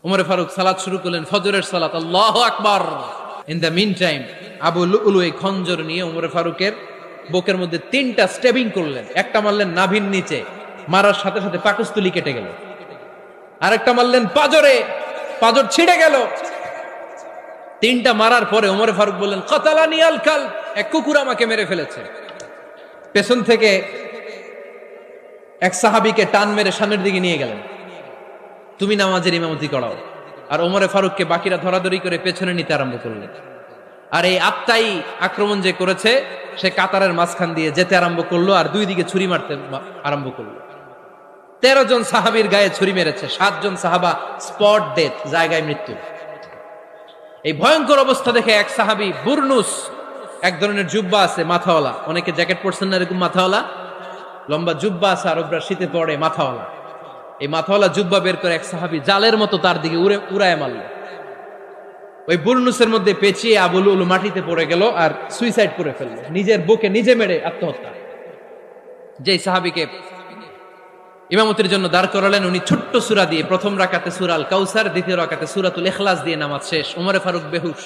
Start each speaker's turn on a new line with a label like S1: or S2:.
S1: উমরে ফারুক সালাত শুরু করলেন, ফজরের সালাত, আল্লাহু আকবার। In the meantime Abu Lulu এই খঞ্জর নিয়ে উমরে ফারুকের বুকের মধ্যে 3টা স্টেবিং করলেন। একটা মারলেন নাভির নিচে, মারার সাথে সাথে পাকস্থলী কেটে গেল। আরেকটা মারলেন পাজরে, পাজর ছিঁড়ে গেল। 3টা মারার পরে উমরে ফারুক বললেন, কাতালানি আল কাল, এক কুকুর আমাকে মেরে ফেলেছে। পেছন থেকে এক সাহাবীকে টান মেরে সামনের দিকে নিয়ে গেলেন, তুমি নামাজের ইমামতি করাও। আর ওমরে ফারুককে বাকিরা ধরাধরি করে পেছনে নিতে আরম্ভ করলেন। আর এই আত্মাই আক্রমণ যে করেছে, সে কাতারের মাঝখান দিয়ে যেতে আরম্ভ করলো আর 2 দিকে ছুরি মারতে আরম্ভ করলো। 13 জন সাহাবীর গায়ে ছুরি মেরেছে, 7 জন সাহাবা স্পট ডেথ, জায়গায় মৃত্যু। এই ভয়ঙ্কর অবস্থা দেখে এক সাহাবী বুরনুস, এক ধরনের জুব্বা আছে মাথাওয়ালা, অনেকে জ্যাকেট পরছেন না এরকম মাথাওয়ালা, লম্বা জুব্বা আছে আরবরা শীতে পরে মাথাওয়ালা, এই মাথাওয়ালা জুব্বা বের করে এক সাহাবী জালের মতো তার দিকে উড়ায় মারল। ওই বুরনুসের মধ্যে পেঁচিয়ে আবু লুলু মাটিতে পড়ে গেল আর সুইসাইড করে ফেলল, নিজের বুকে নিজে মেরে আত্মহত্যা। যেই সাহাবীকে ইমামতির জন্য দাঁড় করালেন, উনি ছোট্ট সূরা দিয়ে প্রথম রাকাতে সূরা আল কাউসার, দ্বিতীয় রাকাতে সূরাতুল ইখলাস দিয়ে নামাজ শেষ। ওমরে ফারুক বেহুশ।